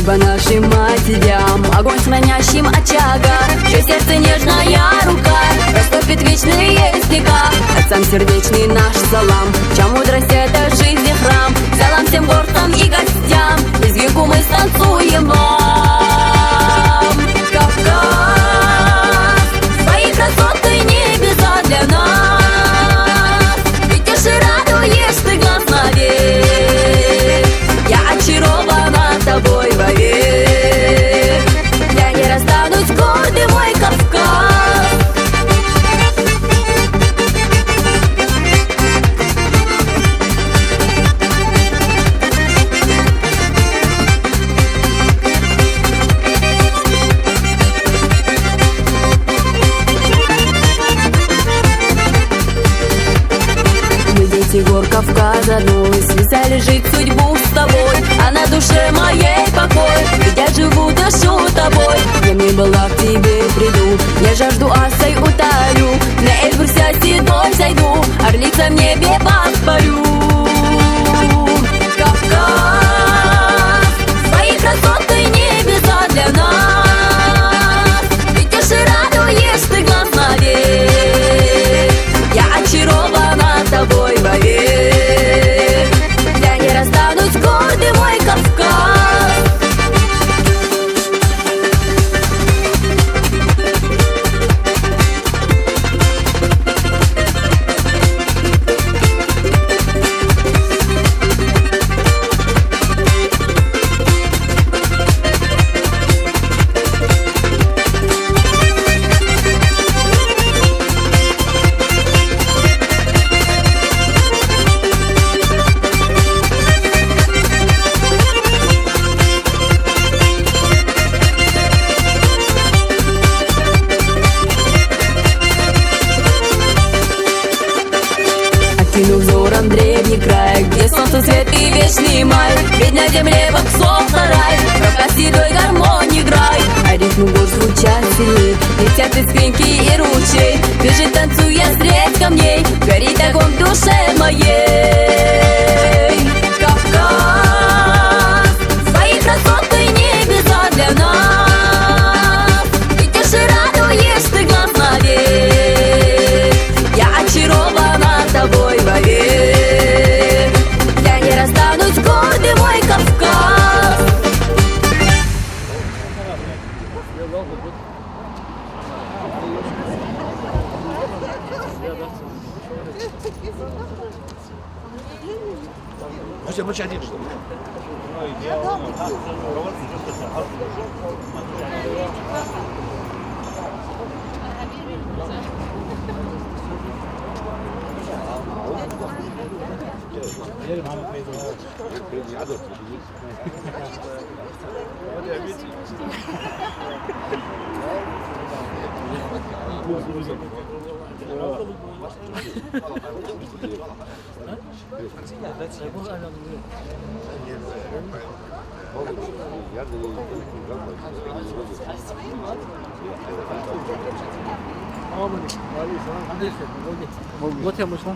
Спасибо нашим матерям, огонь с манящим очага, чье сердце нежная рука растопит вечные снега. Отцам сердечный наш салам, чья мудрость — это жизни храм. Салам всем горцам и гостям, из веку мы станцуем вам. Кавказ, свои красоты небеса для нас, видишь и радуешь ты глаз навек. Я очарована тобой вовек, я не расстанусь, гордый мой Кавказ. Гор Кавказа, ну и связали жить судьбу с тобой, а на душе моей покой, ведь я живу, дышу тобой. Где мне была, к тебе приду, я жажду асой утолю, на Эльбрусе седой зайду, орлица в небе воспарю. Кавказ, свои красоты небеса для нас, видишь и радуешь ты глаз навек. Я очарована тобой вовек, я не расстанусь, гордый мой Кавказ. Окинув взором древний край, где солнце свет и вечный май, ведь на земле боксов на рай, Кавказ седой гармонии играй. А ритмы гор звучат сильней, летят и скринки и ручей, бежит, танцуя средь камней, горит огонь в душе моей. Кавказ, свои красоты небеса для нас, видишь и радуешь ты глаз навек. Я очарована тобой вовек, я не расстанусь, гордый мой Кавказ. Все, мы один, что ли? Вот я вышла.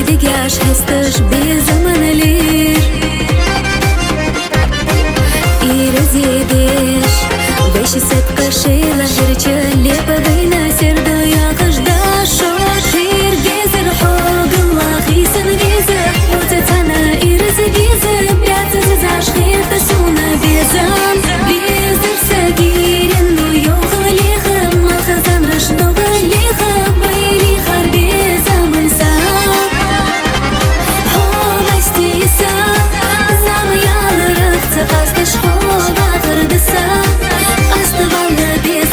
Degaj hestash be zaman lir разъедешь Вещи сет кашила Жирча лепа война серда я каждаш Шир везер хог Allah исан веза Утатана и развеза Пятся заш хир тасуна безам Везер сагирин Ну йохал леха Махазан рашнога леха Байли харбеза мальса Оставал на без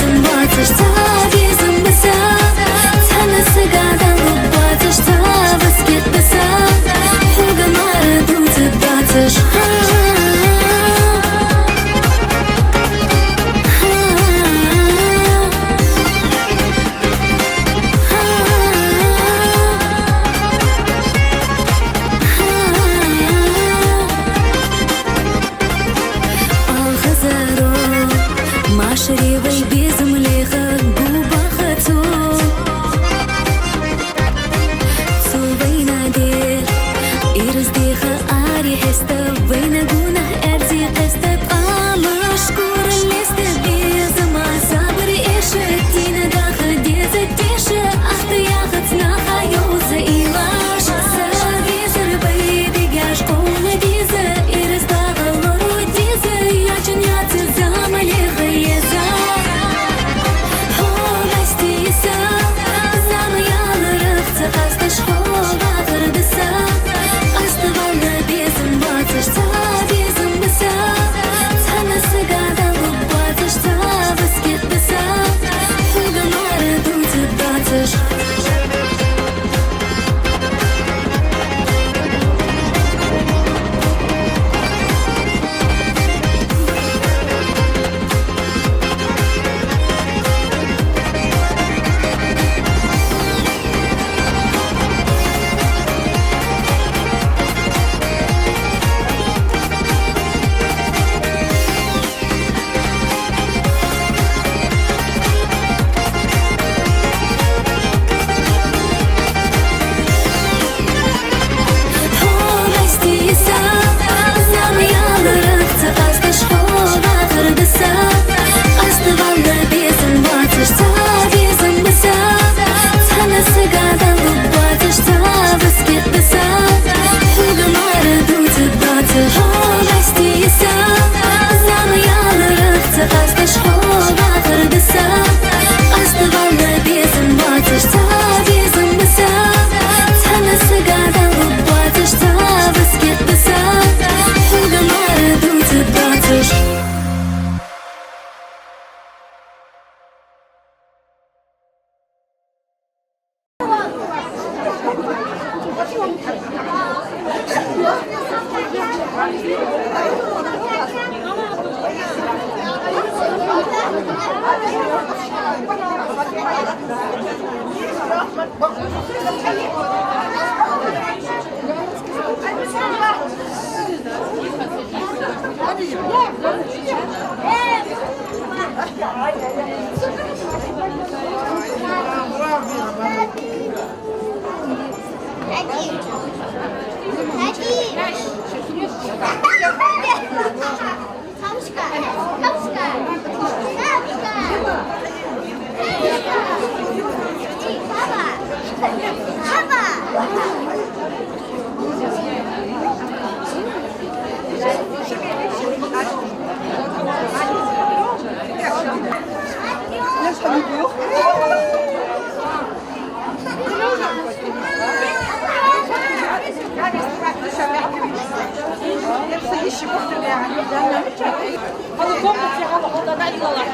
Hadi komple hava odadan ilalar.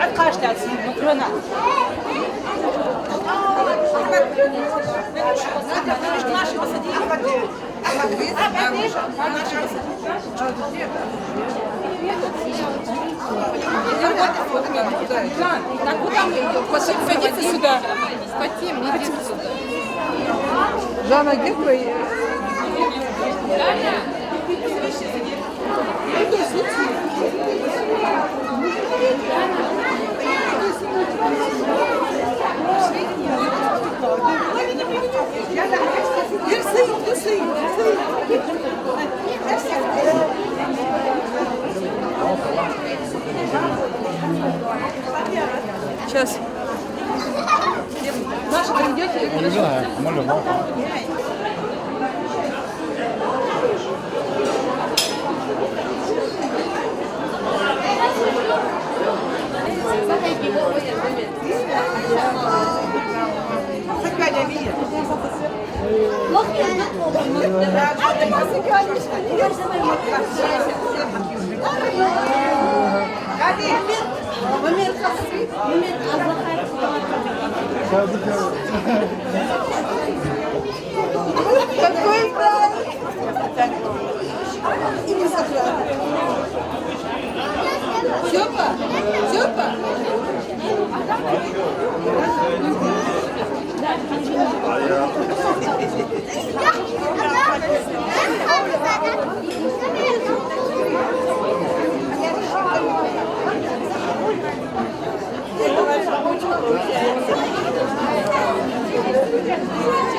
Arkadaşlar mikrona. Так куда мы идем? Садиться сюда. Хотим, идите сюда. Жанна, где твои? Сейчас. Маша, вы идете? Не знаю, може бути. Какой праздник! Степа? Степа? Thank you.